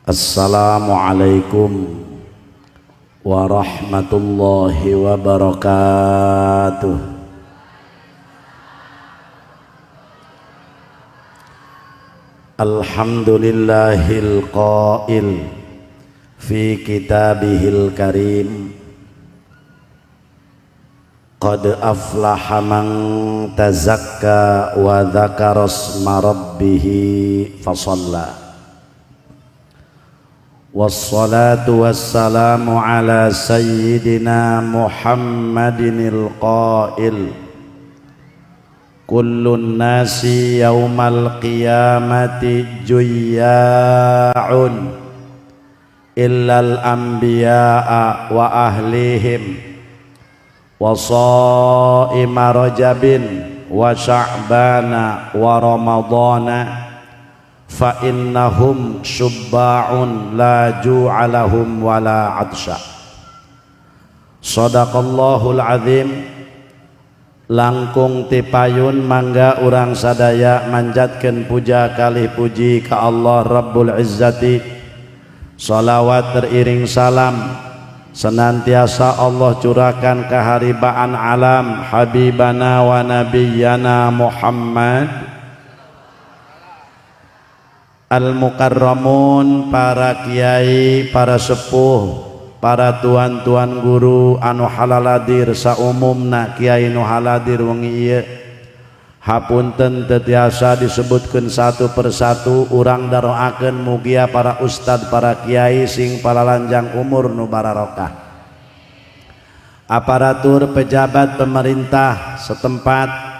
Assalamualaikum warahmatullahi wabarakatuh. Alhamdulillahil qail fi kitabihil karim, qad aflaha man tazakka wa dzakara isma rabbih fasalla. Wassalatu wassalamu ala sayyidina Muhammadinil qail, kullun nasi yaumal qiyamati juyya'un illal anbiya'a wa ahlihim wa sha'ima rajabin wa sya'bana wa ramadana fa innahum syubba'un la ju'alahum wa la atsha. Shadaqallahul azim. Langkung tipayun mangga urang sadaya manjatkeun puja kalih puji ka Allah Rabbul Izzati. Salawat teriring salam senantiasa Allah curahkan keharibaan alam habibana wa nabiyyana Muhammad al-mukarramun, para kiai, para sepuh, para tuan-tuan guru anu halaladir saumumna. Kiai nu haladir wengi ieu hapunten teu tiasa disebutkeun satu persatu, urang daroakeun mugia para ustad, para kiai sing palalanjang umur nu bararokah, aparatur pejabat pemerintah setempat,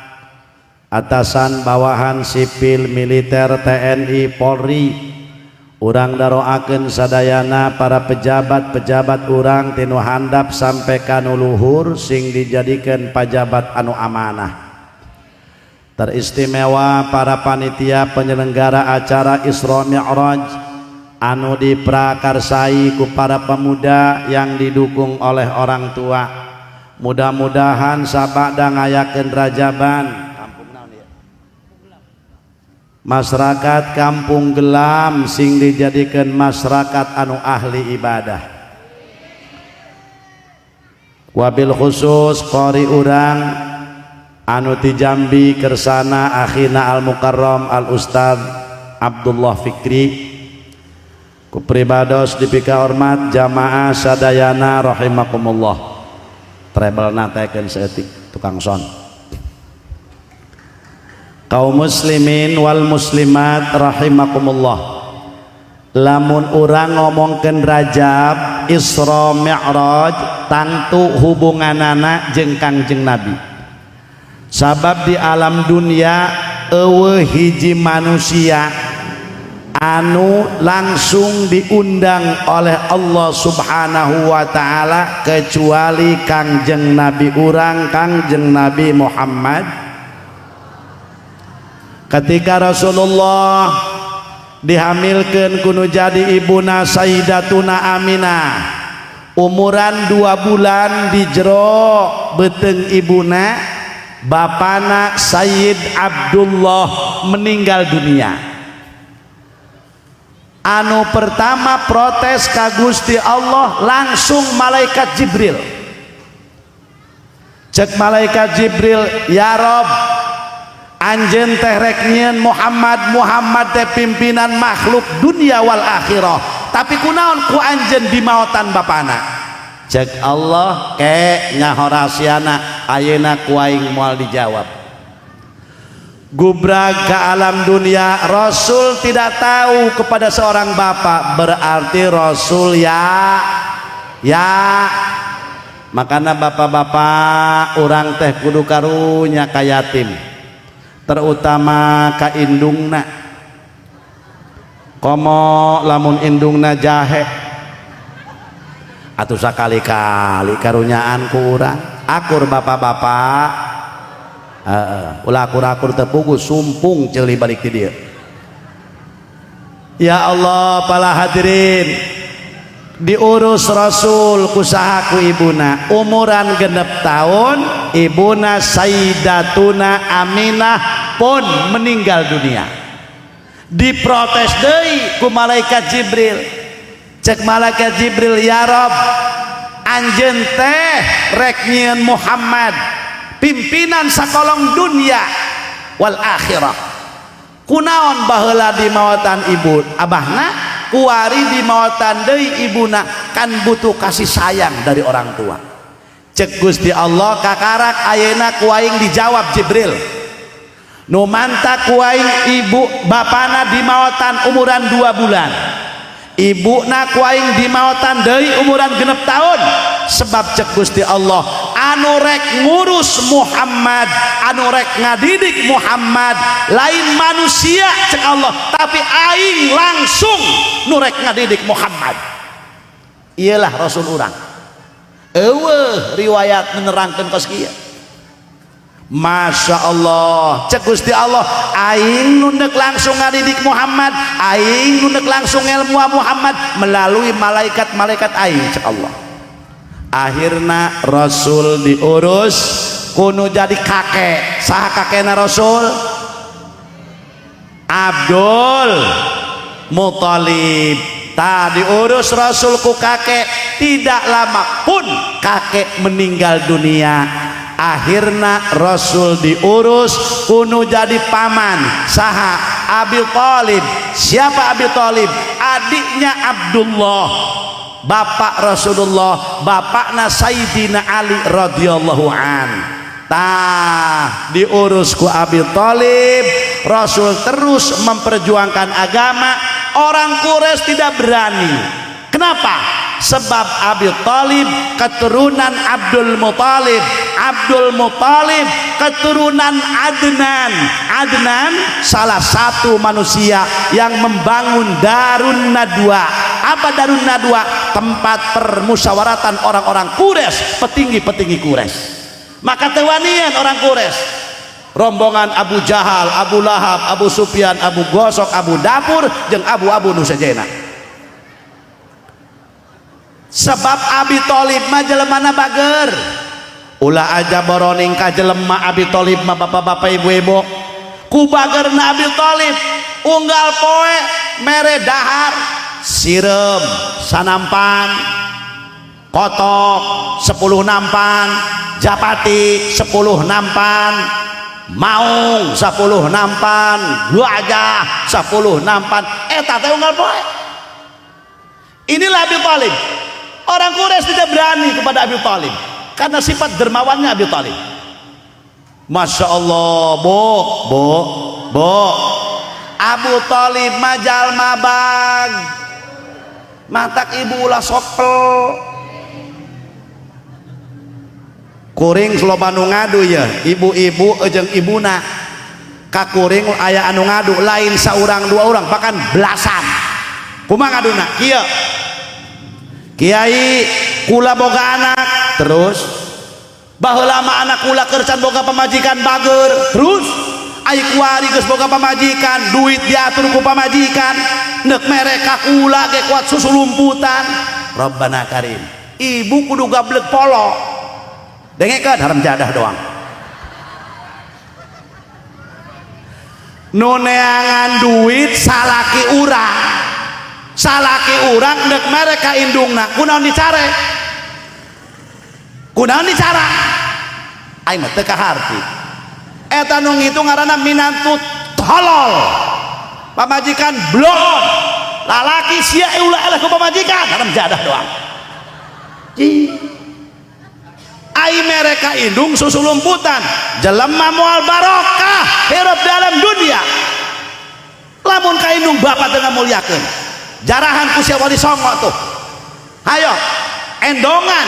atasan bawahan sipil militer TNI Polri, urang daroakeun sadayana para pejabat-pejabat urang tinu handap sampai kanu luhur sing dijadikeun pajabat anu amanah. Teristimewa para panitia penyelenggara acara Isra Mi'raj anu diprakarsai ku para pemuda yang didukung oleh orang tua. Mudah-mudahan sabada ngayakeun rajaban masyarakat Kampung Gelam sing dijadikan masyarakat anu ahli ibadah. Wabil khusus qori urang anu ti Jambi kersana akhina al mukarram al ustad Abdullah Fikri, ku pribados dipika hormat jamaah sadayana rahimakumullah. Trebelna teken seetik tukang son. Kaum muslimin wal muslimat rahimakumullah, lamun urang ngomongkeun Rajab Isra Mi'raj tantu hubunganana jeung Kangjeng Nabi. Sabab di alam dunia eueuh hiji manusia anu langsung diundang oleh Allah Subhanahu wa taala kecuali Kangjeng Nabi urang, Kangjeng Nabi Muhammad. Ketika Rasulullah dihamilkan kuno jadi ibuna Sayyidatuna Aminah, umuran 2 bulan di jero beteng ibuna, bapana Sayyid Abdullah meninggal dunia. Anu pertama protes ka Gusti Allah langsung malaikat Jibril. Cek malaikat Jibril, ya Rob, anjeun teh rek nyieun Muhammad teh pimpinan makhluk dunia wal akhirah, tapi kunaon ku anjeun dimaotan bapana? Cek Allah, ke nyahorasiana ayeuna ku aing moal dijawab. Gubrag ke alam dunia, Rasul tidak tahu kepada seorang bapak, berarti Rasul ya makana bapak-bapak urang teh kudu karunya ka yatim, terutama ka indungna. Komo lamun indungna jahe atuh sakali-kali karunyaan ku urang. Akur bapak-bapak, ulah akur-akur tepugu sumpung ceuli balik ti dieu. Ya Allah, para hadirin, diurus Rasul kusaha ku ibuna, umuran 6 tahun ibuna Sayyidatuna Aminah pun meninggal dunia. Diprotes deui ku malaikat Jibril, cek malaikat Jibril, ya Rob, anjeun teh rek nyieun Muhammad pimpinan sakolong dunia wal akhirah. Kunaon baheula di maotan ibu abahna, kuari di maotan deui ibuna, kan butuh kasih sayang dari orang tua. Cek Gusti Allah kakarak ayeuna ku aing dijawab Jibril, nu manta ku aing ibu bapana di maotan umuran 2 bulan, ibuna ku aing di maotan deui umuran 6 tahun. Sebab cek Gusti Allah anu rek ngurus Muhammad, anu rek ngadidik Muhammad lain manusia cek Allah, tapi aing langsung nu rek ngadidik Muhammad. Iyalah Rasul urang. Eueuh riwayat menerangkeun kos kieu. Masya Allah, cek Gusti Allah aing nundek langsung ngadidik Muhammad, aing nundek langsung ilmu Muhammad melalui malaikat-malaikat aing cek Allah. Akhirna Rasul diurus kuno jadi kakek. Saha kakekna Rasul? Abdul Muthalib. Tak diurus Rasul ku kakek, tidak lama pun kakek meninggal dunia. Akhirna Rasul diurus kuno jadi paman. Saha? Abi Thalib. Siapa Abi Thalib? Adiknya Abdullah, bapak Rasulullah, bapakna Sayyidina Ali radhiyallahu an. Tah diurus ku Abi Thalib, Rasul terus memperjuangkan agama. Orang Quraisy tidak berani. Kenapa? Sebab Abi Thalib keturunan Abdul Muthalib, Abdul Muthalib keturunan Adnan. Adnan salah satu manusia yang membangun Darun Nadwa. Apa Darun Nadwa? Tempat permusyawaratan orang-orang Quraisy, petinggi-petinggi Quraisy. Maka tewanian orang Quraisy, rombongan Abu Jahal, Abu Lahab, Abu Sufyan, Abu Gosok, Abu Dapur, jeung Abu nu sajena. Sebab Abi Thalib mah jelemana bager. Ulah aja boroning ka jelema Abi Thalib mah bapak-bapak ibu-ibu. Ku bagerna Abi Thalib unggal poe mere dahar, sirem sanampan, kotok 10 nampan, japati 10 nampan, maung 10 nampan, gajah 10 nampan. Eta teh unggal poe. Inilah Abi Thalib. Orang Quraisy tidak berani kepada Abi Thalib karena sifat dermawannya Abi Thalib. Masya Allah, bo Abu Thalib majal mabag matak ibu ulah sopel kuring sloba nu ngadu ya ibu-ibu jeung ibuna ka kuring aya anu ngadu lain saurang 2 orang bahkan belasan. Kumaha ngaduna? Kieu Kiai kula boga anak, terus baheula mah anak kula kercan boga pamajikan bager, terus ai kuari geus boga pamajikan, duit diatur ku pamajikan, neuk mereka kula ge kuat susulumputan. Rabbana Karim, ibu kudu gablek polo dengekeun haram jadah doang. Nu neangan duit salaki urang, salaki urang nek mereka indungna kunaon dicare, kunaon dicara aing mah teu kaharti. Eta nu ngitu ngaranna minantut tolol, pamajikan blon, lalaki sia ulah eleh ku pamajikan haram jadah doang. Ai mereka indung susulumputan, jelema moal barokah hirup dalam dunia. Lamun ka indung bapak teu ngamulyakeun, jarahan ku sia wali songo tuh. Hayo endongan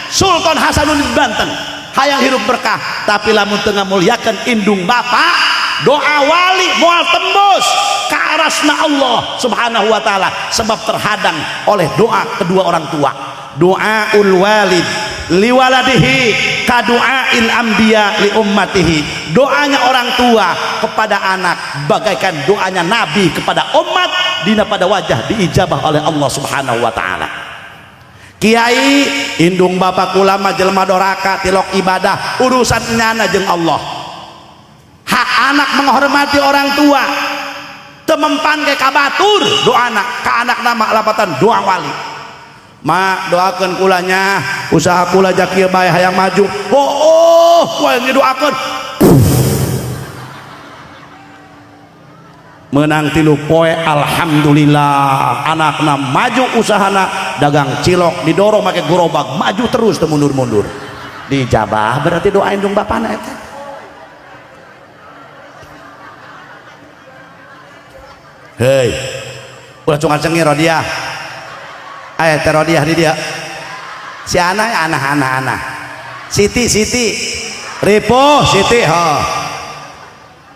Sultan Hasanuddin Banten hayang hirup berkah, tapi lamun teu ngamulyakeun indung bapak, doa wali moal tembus ka arasna Allah Subhanahu wa taala sebab terhadang oleh doa kedua orang tua. Doaul walid liwaladihi ka doail anbiya li ummatihi. Doanya orang tua kepada anak bagaikan doanya nabi kepada umat dina pada wajah diijabah oleh Allah Subhanahu wa taala. Kiai indung bapak kula mah jelema doraka tilok ibadah urusan nyana jeung Allah. Hak anak menghormati orang tua, temempan ke kabatur doana ka ka anak nama lapatan doang wali. Mak doakeun kulanya usaha kula jakieu bae hayang maju. Oh kowe ngidoakeun menang 3 poe alhamdulillah anakna maju usahana dagang cilok didorong make gerobak maju terus teu mundur-mundur dijabah berarti doain dong bapana eta hei ulah cungan cengi Rodiah aya teh Rodiah di dia si anak Siti Ripo Siti ha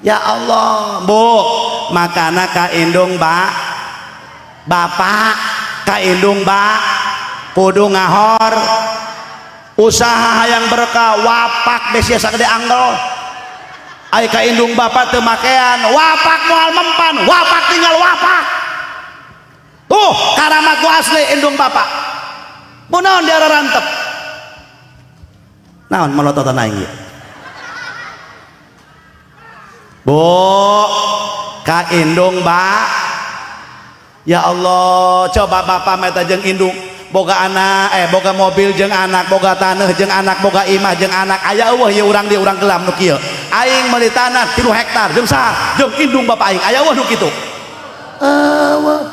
ya Allah Bu makana ka indung bapak ka indung kudu ngahor usaha hayang berkah wapak geus asa gede anggel ai ka indung bapak teu makean wapak moal mempan wapak tinggal wapak tuh karamat ku asli indung bapak munaon dia rantep naon melototan aing ieu Bu ka indung ya Allah coba bapak meta jeung indung boga anak boga mobil jeung anak boga taneuh jeung anak boga imah jeung anak aya eueuh ye urang di urang gelam nu kieu aing meuli tanah 3 hektar jeung saha jeung indung bapak aing aya eueuh nu kitu eueuh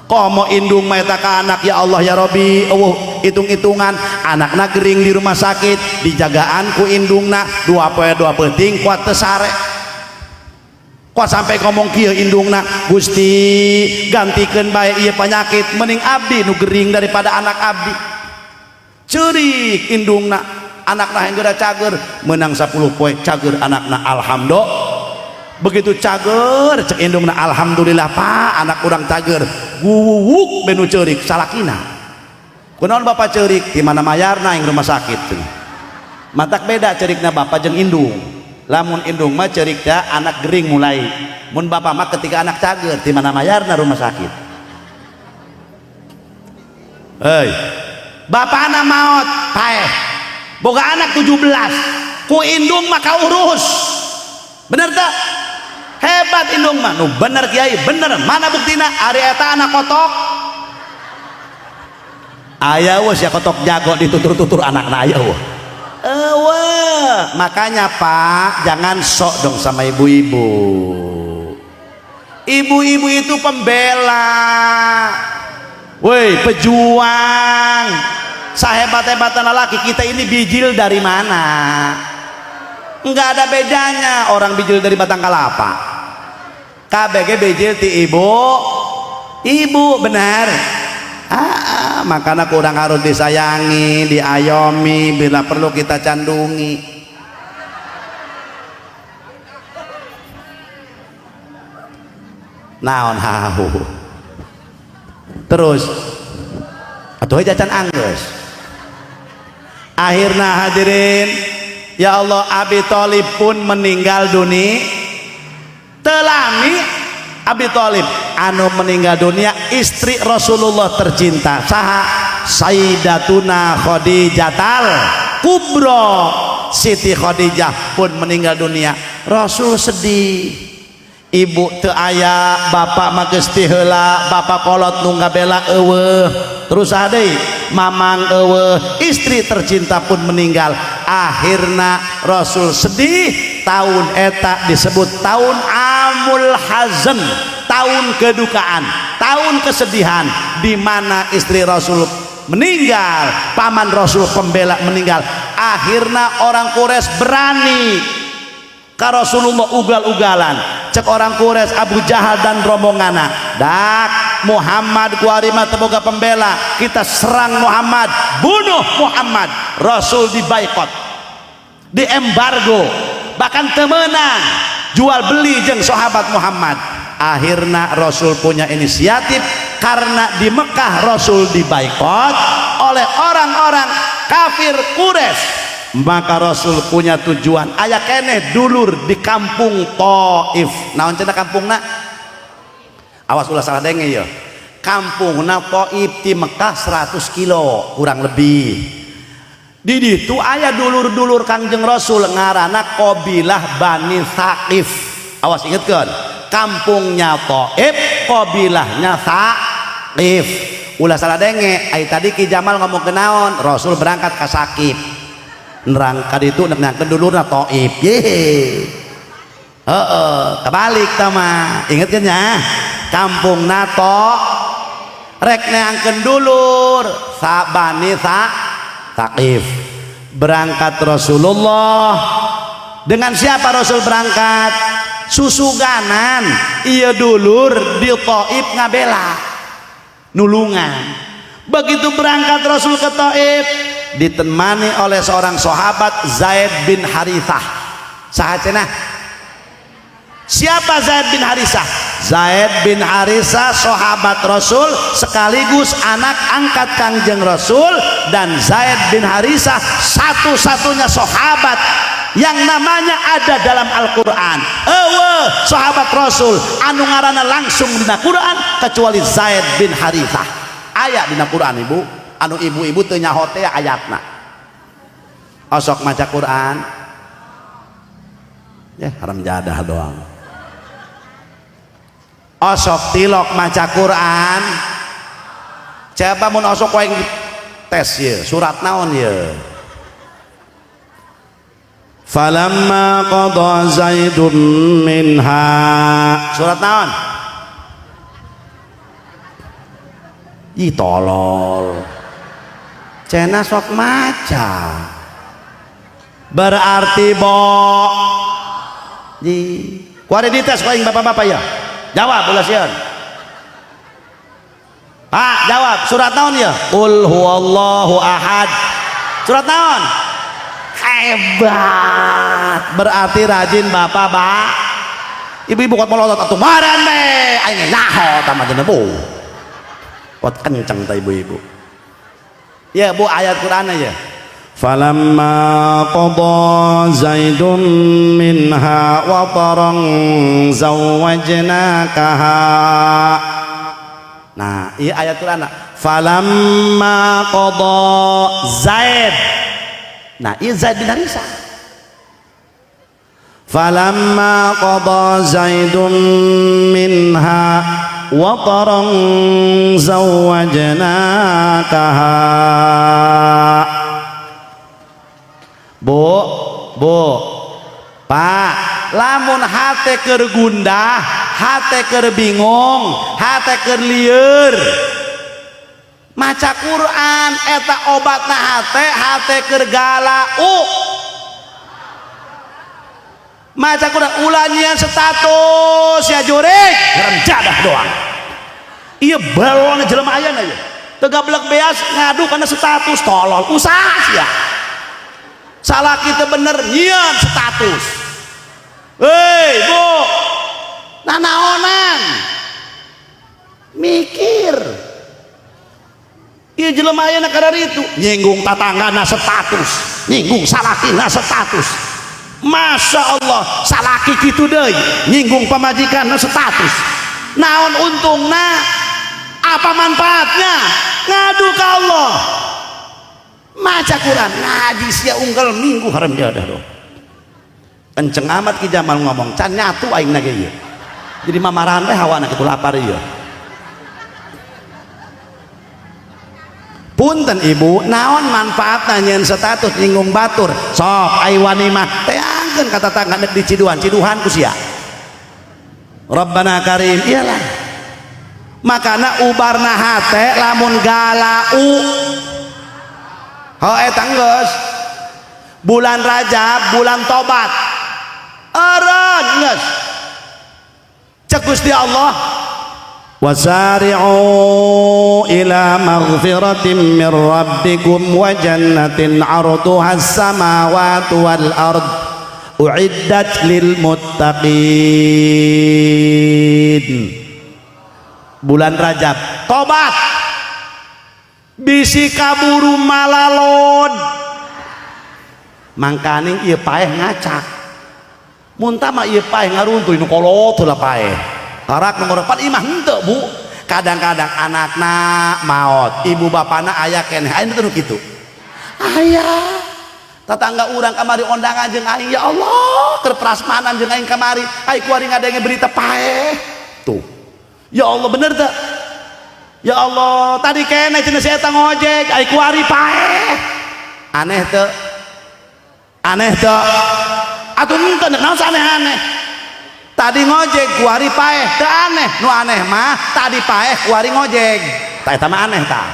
komo indung meta ka anak ya Allah ya Rabbi eueuh hitung-hitungan anakna gering di rumah sakit dijagaan ku indungna 2 poe 2 penting kuat teu sare kok sampai ngomong kieu indungna Gusti gantikeun bae ieu penyakit mending abdi nu gering daripada anak abdi ceurik indungna anakna henggeuda cager menang 10 poe cager anakna alhamdulillah begitu cager cek indungna alhamdulillah Pak anak urang cager wuwuk benu ceurik salakina kunaon bapak ceurik di mana mayarna ing rumah sakit matak beda ceurikna bapak jeung indung lamun indung mah cerik da anak gering mulai mun bapak mah ketika anak cager di mana mayarna rumah sakit hei bapana maot paeh boga anak 17 ku indung mah kaurus bener tak hebat indung mah nu bener kiai bener mana buktina ari eta anak kotok aya wes ya kotok jago ditutur-tutur anakna aya weh makanya Pak jangan sok dong sama ibu-ibu itu pembela woi pejuang sahebat-hebatan lelaki kita ini bijil dari mana enggak ada bedanya orang bijil dari batang kalapa KBG bijil ti ibu benar makanya kurang harus disayangi diayomi bila perlu kita candungi naon hahu terus atuh jajan anggeus akhirna hadirin ya Allah Abi Thalib pun meninggal dunia telami Abi Thalib anu meninggal dunia istri Rasulullah tercinta saha Sayyidatuna Khadijatal Kubro Siti Khadijah pun meninggal dunia Rasul sedih ibu teu aya bapak mah geus ti heula bapak kolot nu ngabela eueuh terus deui mamang eueuh istri tercinta pun meninggal akhirna Rasul sedih tahun eta disebut tahun Amul Hazan tahun kedukaan tahun kesedihan di mana istri Rasul meninggal paman Rasul pembela meninggal akhirna orang Quraisy berani ka Rasulullah ugal-ugalan cek orang Quraisy Abu Jahal dan rombonganna dak Muhammad kuari mah teu boga pembela kita serang Muhammad bunuh Muhammad Rasul dibaikot diembargo bahkan teu meunang jual beli jeung sahabat Muhammad akhirna Rasul punya inisiatif karena di Mekah Rasul dibaikot oleh orang-orang kafir Quraisy maka Rasul punya tujuan aya keneh dulur di kampung Taif naon cenah kampungna awas ulah salah denge ya kampungna Taif di Mekah 100 kilo kurang lebih di ditu aya dulur-dulur Kangjeng Rasul ngaranna qabilah Bani Thaqif awas ingetkeun kampungnya Taif qabilahnya Saqif ulah salah denge ai tadi Ki Jamal ngomong kenaon Rasul berangkat ke Saqif nerangkat itu nangkeun dulurna Thaif ye kebalik tama inget kan ya kampung nato rek neangkeun dulur Bani Saqif berangkat Rasulullah dengan siapa Rasul berangkat susuganan iya dulur di Thaif ngabela nulungan begitu berangkat Rasul ke Thaif ditemani oleh seorang sahabat Zaid bin Harithah sahacenah siapa Zaid bin Harithah? Zaid bin Harithah sahabat Rasul sekaligus anak angkat Kangjeng Rasul dan Zaid bin Harithah satu-satunya sahabat yang namanya ada dalam Al-Quran sahabat Rasul anu ngaranna langsung dina Quran kecuali Zaid bin Harithah aya dina Quran ibu anu ibu-ibu teu nyaho teh ayatna osok maca Quran ya haram jadah doang osok tilok maca Quran coba mun osok wae tes ye surat naon ye falamma qada zaidun minha surat naon ih tolol cena sok maca berarti bo di kuari dites kuing bapak-bapak ya jawab ulah sieun Pak jawab surat naon ya qul huwallahu ahad surat naon hebat berarti rajin bapak ibu-ibu kot melotot atuh maran be aing nyaho tamah teh bu kot kenceng teh ibu-ibu ya bu ayat Quran aja falamma qada zaidun minha wa taran zawwajnakaha nah iya ayat Quran falamma qada Zaid nah iya Zaid bin Harithah falamma qada zaidun minha wa taran zawwajnakaha Bu Pak lamun hate keur gundah hate keur bingung hate keur lieur maca Quran eta obatna hate keur galau maca Quran ulah nyieun status ya jurig ngarem jadah doang iya balon jelema aya na ya teu gablek beas ngadu kana status tolol usaha sia salah kita bener nyieun status hei bu nanaonan mikir ieu jelema aya na kararitu nyinggung tatanggana status nyinggung salakina status Masya Allah salaki kitu deui nyinggung pamajikanna status naon untungna apa manfaatnya ngadu ka Allah maca Quran ngaji sia unggal minggu haram jadah dong kenceng amat Ki Jamal ngomong can nyatu aing na ge ieu jadi mamarahan teh hawana kitu lapar ieu punten ibu naon manfaatna nyieun status nyinggung batur sok ai wani mah teangkeun kata tangga nek di ciduhan ku sia Rabbana Karim iyalah makana ubarna hate lamun galau eta geus bulan Rajab bulan tobat eureun geus cek Gusti Allah wasari'u ila maghfiratin min rabbikum wa jannatin 'arduhas samawati wal ard uiddat lil muttaqin bulan Rajab tobat bisi kaburu malalod mangkaning ieu paeh ngacak muntah mah ieu paeh ngaruntuy nu kolot heula paeh karak nomor 4 imah henteu bu kadang-kadang anakna maot ibu bapana aya keneh aya teh nu kitu aya tatangga urang kamari ondangan jeung aing ya Allah keur prasmanan jeung aing kamari ai kuari ngadenge berita paeh tuh ya Allah bener teh ya Allah tadi kene cenah saya ngojek ai kuari paeh aneh teu atuh henteu naon aneh-aneh tadi ngojek kuari paeh teu aneh nu aneh mah tadi paeh kuari ngojek tah eta mah aneh tah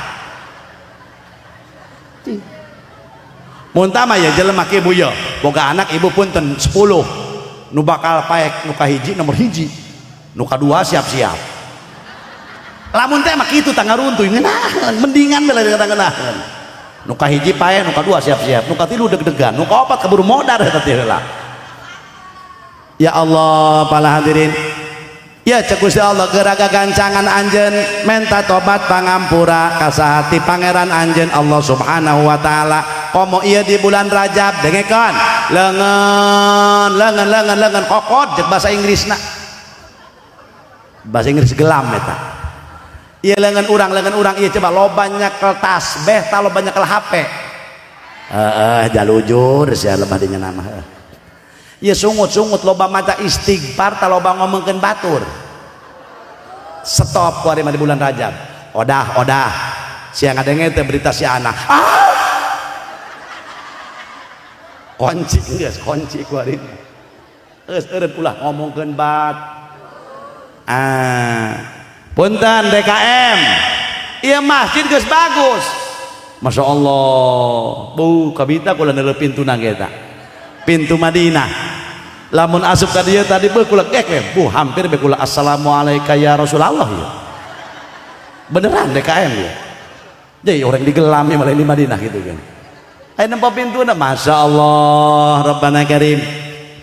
muntah mah ya jelema kieu bu ya boga anak ibu punten 10 nu bakal paeh nu kahiji nomor hiji nu kadua siap-siap lamun teh mah kitu tangga runtuh ngeunaheun mendingan bela ngeunaheun nu kahiji paeh nu kadua siap-siap nu katilu deg-degan nu kaopat kaburu modar eta teh heula ya Allah para hadirin ya cek Gusti Allah geraga gancangan anjeun menta tobat pangampura ka sahati pangeran anjeun Allah Subhanahu wa taala komo ieu di bulan Rajab dengekeun leungeun kokot jeung bahasa Inggrisna bahasa Inggris gelam eta ieu leungeun urang ieu coba loba nyekel tasbih tah loba nyekel HP jalujur sia lemah dinya nama ieu sungut-sungut loba maca istighfar tah loba ngomongkeun batur stop kuari mah di bulan Rajab odah sia ngadenge teh berita si anak kunci geus kunci kuari geus eureun ulah ngomongkeun bat punten DKM ieu masjid geus bagus Masya Allah bu kabita kula neuleuh pintuna ge eta pintu Madinah lamun asup ka dieu tadi beuh kula kek bu hampir be kula assalamualaikum ya Rasulullah ya beneran DKM ya jadi orang digelami malah di Madinah gitu kan aya nempo pintuna Masya Allah Rabbana Karim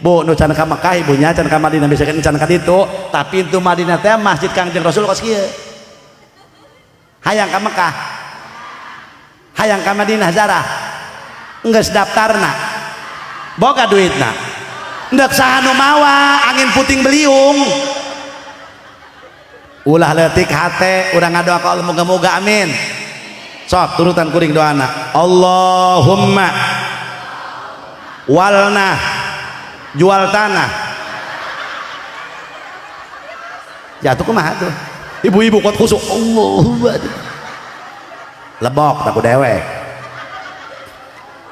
bu nu can ka Mekah ibunya can ka Madinah bisa can ka ditu tapi pintu Madinah teh masjid Kangjeng Rasul kos kieu hayang ka Mekah hayang ka Madinah zarah geus daftarna boga duitna ndek saha nu mawa angin puting beliung ulah leutik hate urang ngadoa ka Allah moga-moga amin sok turutan kuring doana Allahumma walna jual tanah jatuh kumaha tuh ibu-ibu kuat khusuk Allahumma lebok tak ku dewek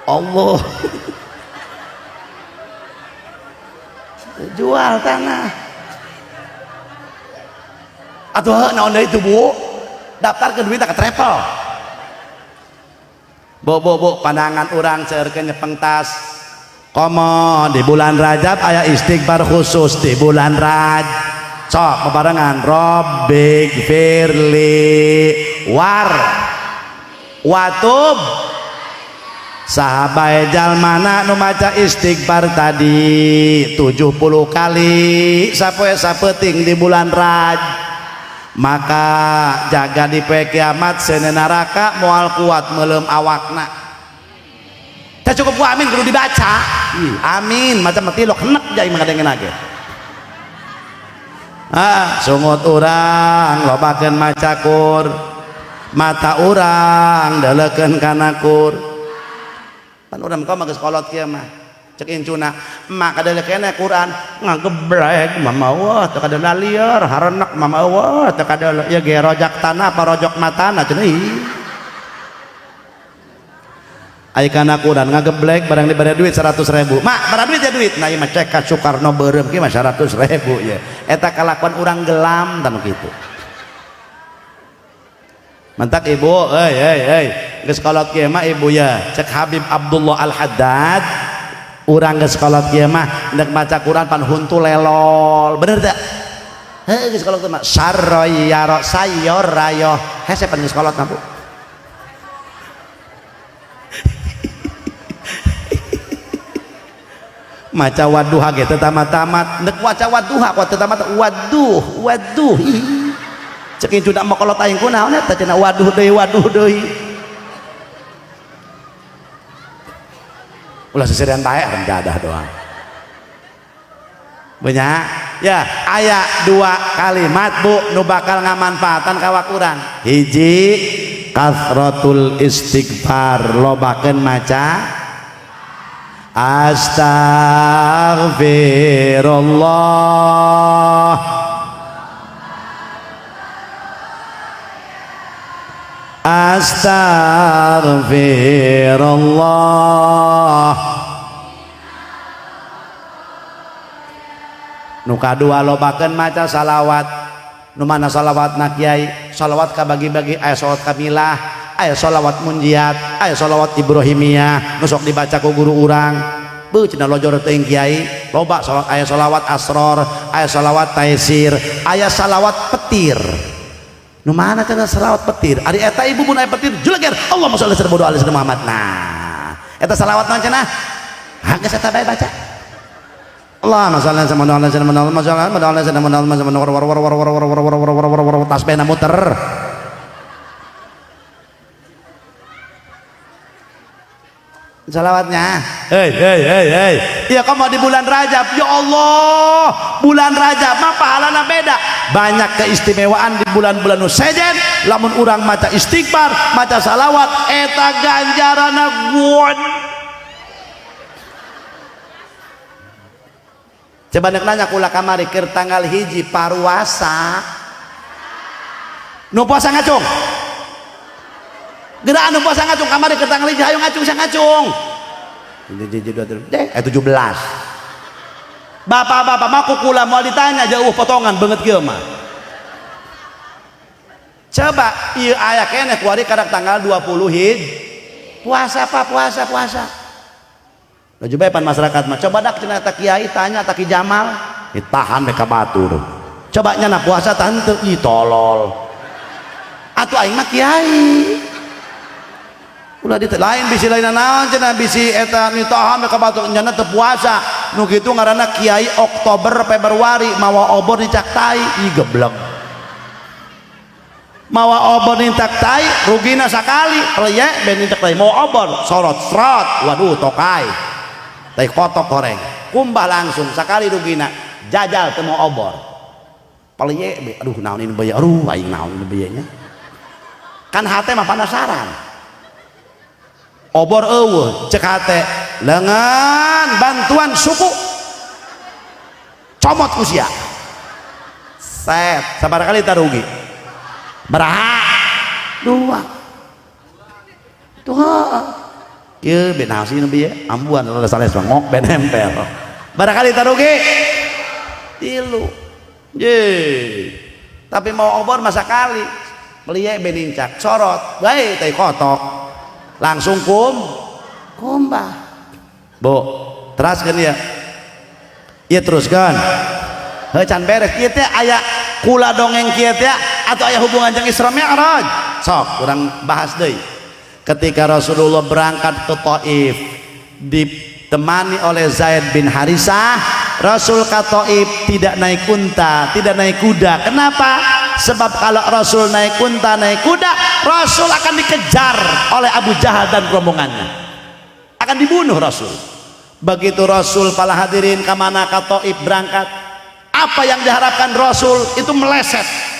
Allah jual tanah atuh naon deui itu bu daftar ke duit ke travel bu pandangan orang seureun nyepeng tas komo di bulan Rajab aya istighfar khusus di bulan Rajab sok bebarengan Robbik firli war watub sahabat jalmana nu maca istighfar tadi 70 kali sapoe sapeting di bulan Rajab maka jaga di poe kiamat seueur neraka moal kuat meuleum awakna teh cukup ku amin kudu dibaca amin macam tilok henek jai mengadengeun ge sungut urang lobakeun maca Qur mata urang deuleukeun kana Qur pan urang kau mah geus kolot kieu mah cek incuna emak kadele kene Quran ngageblek mama wah teu kadele lieur harenek mama wah teu kadele ya ge rojak tanah apa rojok matana cenah aya kana Quran ngageblek barang dibere duit 100.000 mak bara duit ya duit nah ieu mah cek ka Soekarno beureum kieu mah 100.000 ya eta kalakuan urang gelam tanu kitu mantak ibu euy geus kolot kieu mah ibu ya cek Habib Abdullah Al-Haddad urang geus kolot kieu mah hendak maca Quran pan huntu lelol bener teh heuh geus kolot mah sarroyaro sayor rayo hese pan geus kolot mah Bu maca wadduha ge teu tamat-tamat hendak waca wadduha ku teu tamat waduh cek itu dak kolot aing kunaon eta cenah waduh deui ulah seserian tae rendadah doang banyak ya aya 2 kalimat Bu nu bakal ngamanfaatan kawak urang hiji kasratul istighfar lobakeun maca astagfirullah Astaghfirullah. Nu kadua lobakeun maca salawat. Nu mana salawatna kiai? Salawat ka bagi-bagi, aya salawat kamilah, aya salawat munjiat, aya salawat ibrahimiyah nu sok dibaca ku guru urang. Beuh cenah lojor teuing kiai, loba salawat, aya salawat asror, aya salawat taisir, aya salawat petir. Nu mana cenah salawat petir? Ari eta ibu mun aya petir, juleger Allahumma sholli ala sayyidina Muhammad. Nah, eta salawat naon cenah? Geus eta bae baca. Allahumma sholli ala sayyidina Muhammad. Tasbihna muter. Salawatnya. Hei. Iya kamu di bulan Rajab. Ya Allah, bulan Rajab mah pahalana beda. Banyak keistimewaan di bulan-bulan nu sejen. Lamun urang maca istighfar, maca salawat, eta ganjarana guon. Coba nanya kula kamari keur tanggal hiji paruasa. Nu puasa ngacung. Geura anu puasa ngacung kamari keur tanggal hiji hayu ngacung sia ngacung. 17. Bapak-bapak mah kula moal ditanya jauh potongan beungeut kieu mah. Coba ieu aya keneh ku ari kadak tanggal 20 hiji. Puasa apa puasa. Jubepan masyarakat mah coba dak cenah tak kiai tanya tak ki Jamal ditahan mereka batur coba nyana puasa tahan teu ih tolol atuh aing mah kiai ulah di lain bisi lain naon cenah bisi eta nitahan mereka batur nyana teu puasa nu kitu ngaranna kiai Oktober Februari mawa obor dicak tai ih geblek mawa obor dicak tai rugina sakali leuye ben dicak tai mawa obor sorot waduh tokai teh kotok goreng kumbah langsung sekali rugina jajal teu mau obor paleye aduh naon ini beuy aduh aing naon ini beuy nya kan hate mah penasaran obor eueuh cek hate leungeun bantuan suku comot ku sia set sabar kali tarugi baraha dua tuh ieu ben naon sih bieu ambuan ulah sales ngok ben nempel barangkali tarugi 3 ye tapi mau obor masa kali beliye ben incak sorot bae teh kotok langsung kumbah bu teraskeun ya ieu teruskeun heuh can beres kieu teh aya kula dongeng kieu teh atau aya hubungan jeung Isra Mi'raj sok urang bahas deui. Ketika Rasulullah berangkat ke Taif ditemani oleh Zaid bin Harisah, Rasul ke Taif tidak naik unta, tidak naik kuda. Kenapa? Sebab kalau Rasul naik unta, naik kuda, Rasul akan dikejar oleh Abu Jahal dan rombongannya, akan dibunuh Rasul. Begitu Rasul para hadirin kemana ke Taif berangkat, apa yang diharapkan Rasul itu meleset.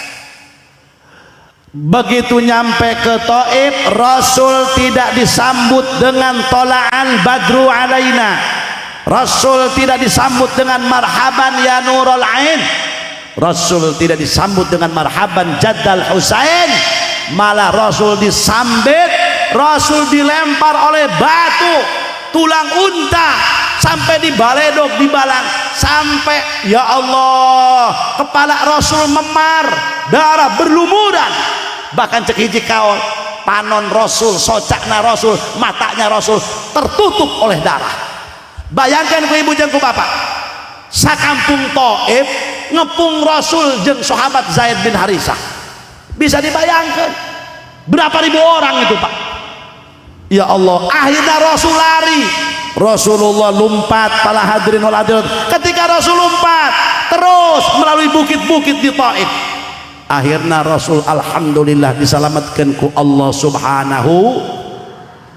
Begitu nyampe ke Taif, Rasul tidak disambut dengan tola'an badru alaina. Rasul tidak disambut dengan marhaban ya nurul ain. Rasul tidak disambut dengan marhaban jaddal Husain. Malah Rasul disambit, Rasul dilempar oleh batu tulang unta sampai dibaledog, dibalang, sampai ya Allah kepala Rasul memar, darah berlumuran. Bahkan cek hiji kaon panon Rasul, socakna Rasul, matanya Rasul tertutup oleh darah. Bayangkan ku ibu jeung ku bapak, sakampung Taif ngepung Rasul jeung sahabat Zaid bin Harisah. Bisa dibayangkan berapa ribu orang itu pak. Ya Allah, akhirnya Rasul lari, Rasulullah lompat para hadirin wal hadirat. Ketika Rasul lompat terus melalui bukit-bukit di Taif, akhirnya Rasul alhamdulillah diselamatkan ku Allah subhanahu.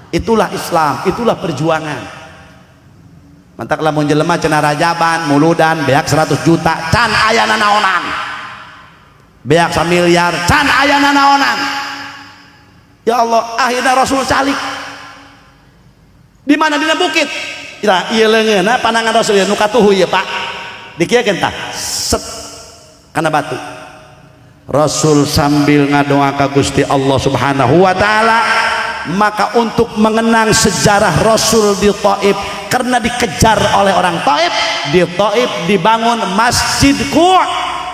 Itulah Islam, itulah perjuangan. Mantak lamun jelema cenah rajaban muludan beak 100 juta can ayana naonan, beak 1 miliar can ayana naonan. Ya Allah, akhirnya Rasul calik di mana dina bukit. Ira ieu leungeunna pandangan Rasul nu katuhu ieu Pak. Dikiekeun tah set kana batu. Rasul sambil ngadoa ka Gusti Allah Subhanahu wa taala. Maka untuk mengenang sejarah Rasul di Taif, karena dikejar oleh orang Taif, di Taif dibangun Masjid Qu'.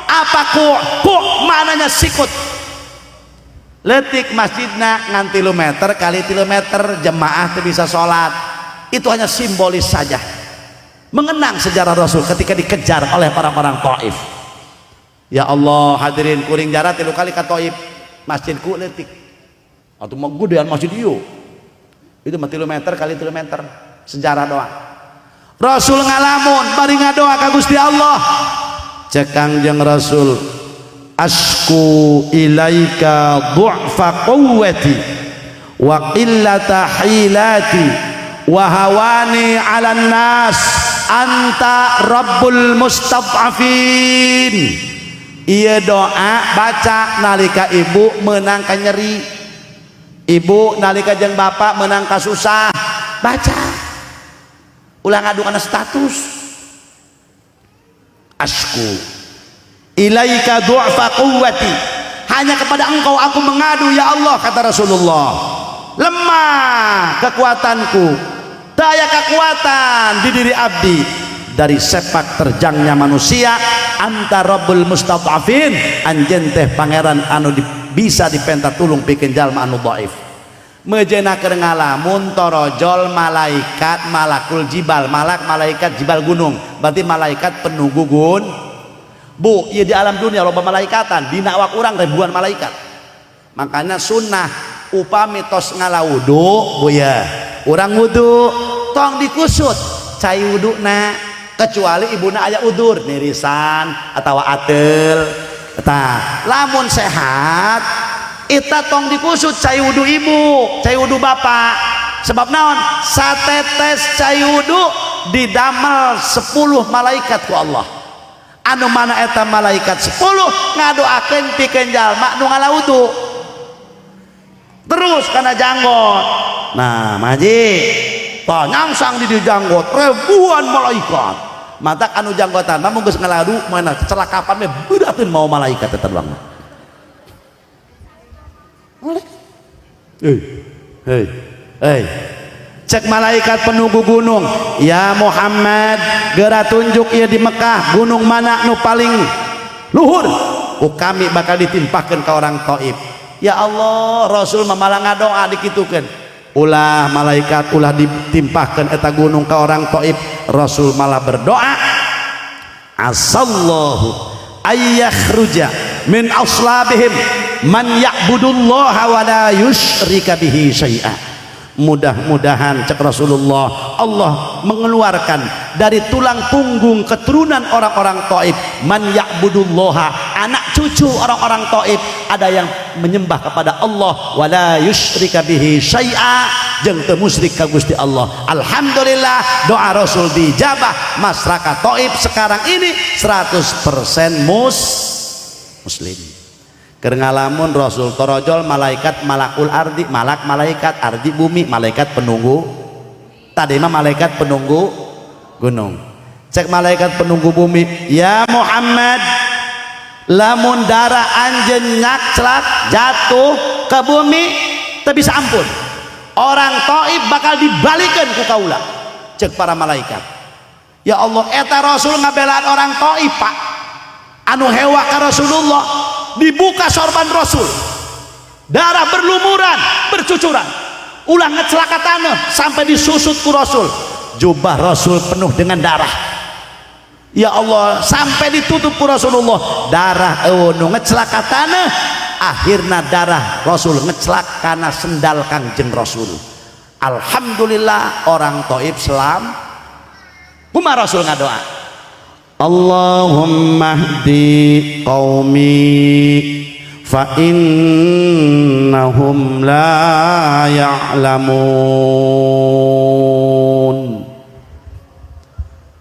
Apa Qu'? Qu' maknanya sikut. Letik masjidna ngan kilometer kali kilometer, jemaah bisa sholat. Itu hanya simbolis saja, mengenang sejarah Rasul ketika dikejar oleh orang-orang Taif. Ya Allah, hadirin kuring jarak 3 kali ke Taif, Masjid Qu' letik. Atau mau gedean masjid itu mah kilometer kali kilometer. Sejarah doa Rasul ngalamun bari ngadoa ka Gusti Allah. Cekang jeung Rasul, asku ilaika du'fa quwwati wa qillata hilati wa hawani 'alan nas anta rabbul mustad'afin. Ieu doa baca nalika ibu meunang ka nyeri, ibu nalika jeung bapak menang kasusah, baca ulang adu kana status. Asku ilaika du'fa quwwati, hanya kepada engkau aku mengadu ya Allah, kata Rasulullah. Lemah kekuatanku, daya kekuatan di diri abdi, dari sepak terjangnya manusia. Anta rabbul mustad'afin, anjeun teh pangeran anu bisa dipenta tulung pikeun jalma anu dhaif. Mejeuna keur ngalamun torojol malaikat malakul jibal, malaikat jibal gunung, berarti malaikat penunggu gun. Bu, ieu di alam dunia loba malaikatan, dina awak urang ribuan malaikat. Makanya sunnah upami tos ngalawudu, bu ya, urang wudu tong dikusut cai wuduna, kecuali ibuna aya udur nirisan atawa ateul. Tah, lamun sehat ita tong dikusut cai wudu ibu, cai wudu bapak. Sebab naon? Satetes cai wudu didamel 10 malaikat ku Allah. Anu mana eta malaikat 10 ngadoakeun pikeun jalma nu ngalawudu. Terus kana janggot. Nah, maji tah nyangsang di janggot ribuan malaikat. Mata anu janggotan mah mun geus ngaladu mana kecelakapan mah beurateun mau malaikat eta doang. Hei, cek malaikat penunggu gunung, ya Muhammad, geura tunjuk ieu di Mekah gunung mana nu paling luhur, kami bakal ditimpakeun ka orang Taif. Ya Allah, Rasul mah malah ngadoa dikitukeun. Ulah malaikat ulah ditimpakeun eta gunung ka orang Taif. Rasul malah berdoa, asallahu ayyakhruja min aslabihim man ya'budullaha wa la yusyrika bihi syai'a. Mudah-mudahan cek Rasulullah, Allah mengeluarkan dari tulang punggung keturunan orang-orang Taif man ya'budullaha, anak cucu orang-orang Taif ada yang menyembah kepada Allah wa la yusyrika bihi syai'a, jeung teu musyrik ka Gusti Allah. Alhamdulillah doa Rasul dijabah. Masyarakat Taif sekarang ini 100% muslim. Keur ngalamun Rasul torojol malaikat malakul ardi, malaikat ardi bumi, malaikat penunggu tadi mah malaikat penunggu gunung. Cek malaikat penunggu bumi, ya Muhammad, lamun darah anjeun nyakclak jatuh ke bumi teu bisa ampun, orang Taif bakal dibalikeun ku kaula. Cek para malaikat, ya Allah, eta Rasul ngabelaan orang Taif Pak, anu hewa ka Rasulullah, dibuka sorban Rasul, darah berlumuran bercucuran, ulah ngecelaka tanah sampai disusut ku Rasul, jubah Rasul penuh dengan darah. Ya Allah, sampai ditutup ku Rasulullah, darah nu ngecelaka tanah, akhirna darah Rasul ngecelak karena sendal Kangjeng Rasul. Alhamdulillah orang Taif Islam. Kumaha Rasul ngadoa, Allahumma hdi qaumi fa innahum la ya'lamun.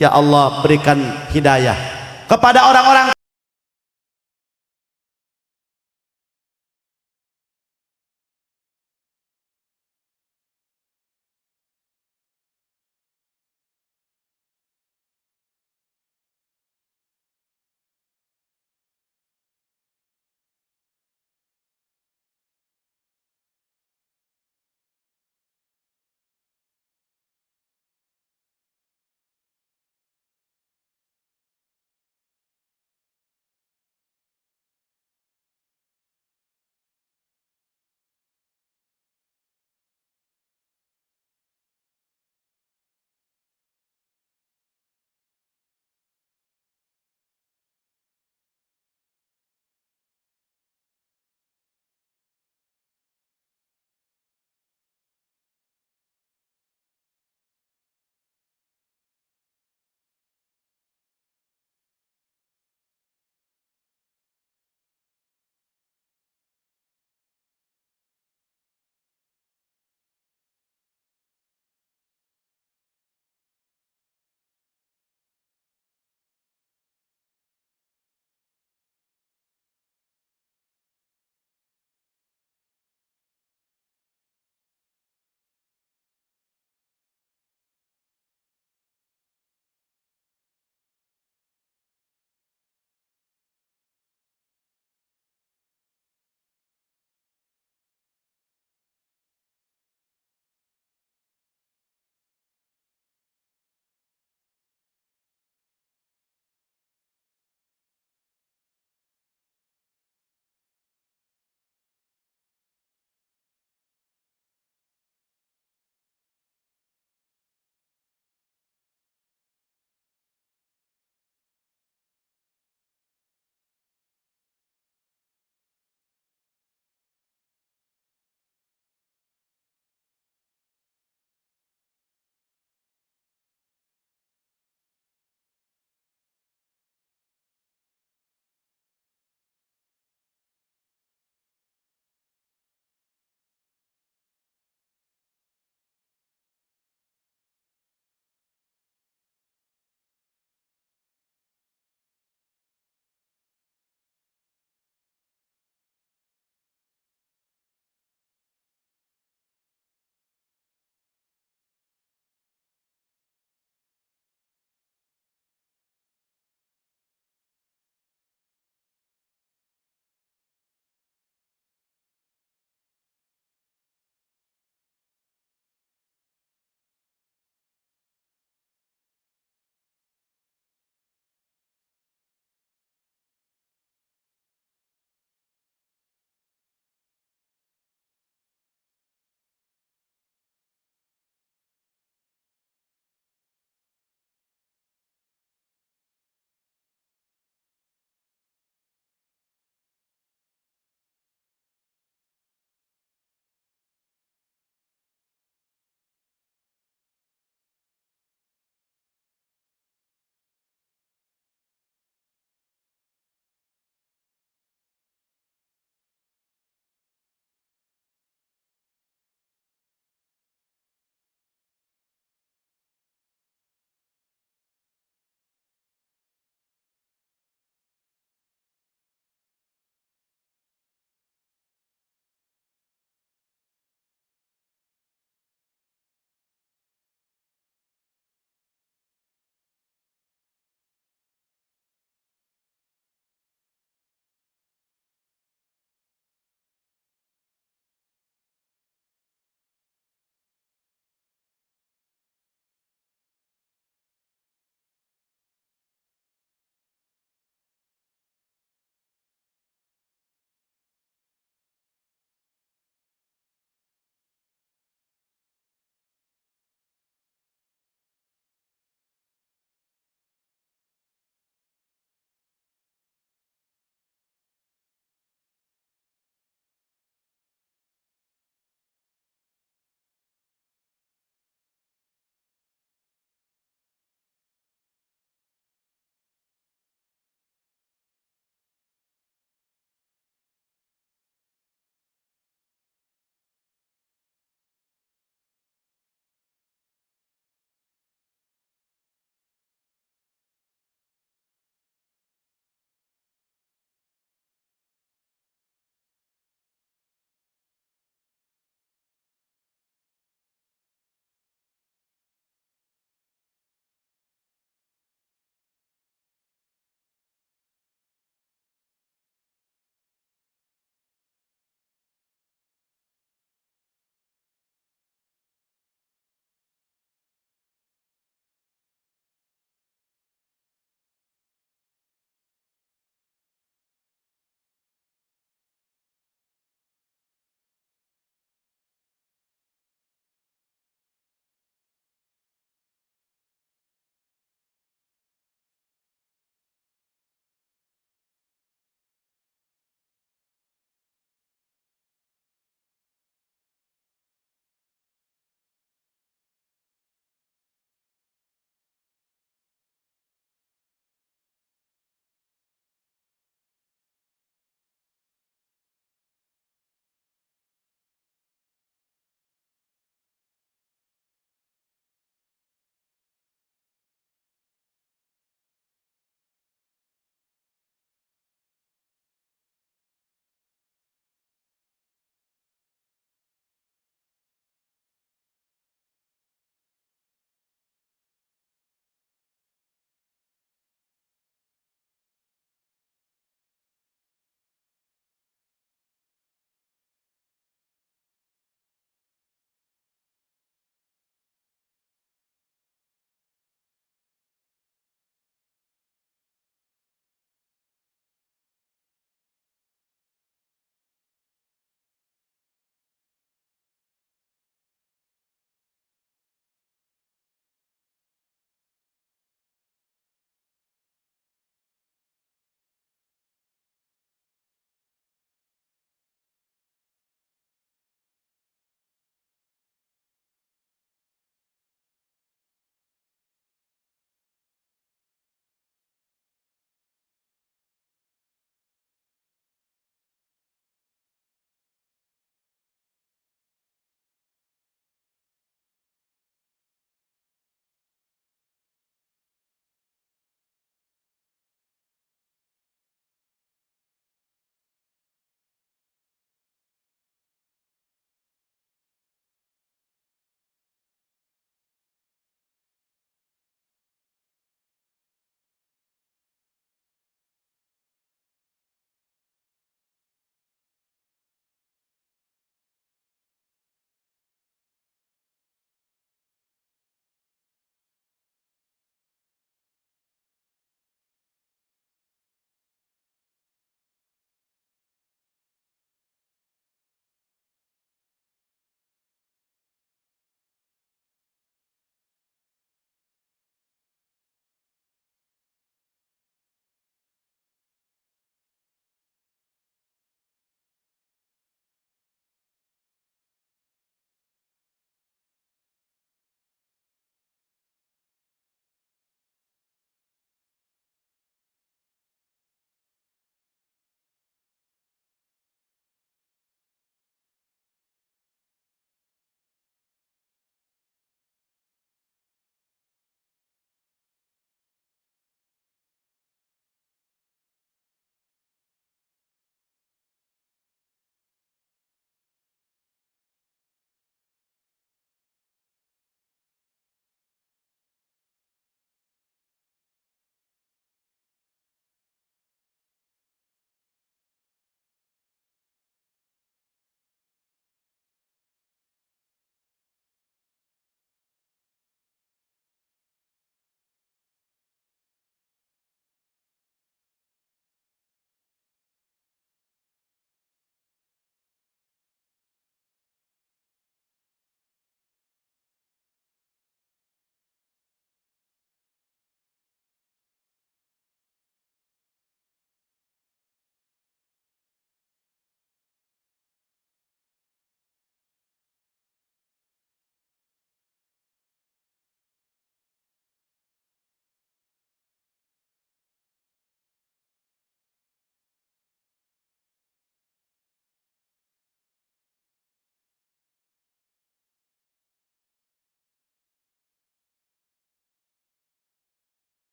Ya Allah, berikan hidayah kepada orang-orang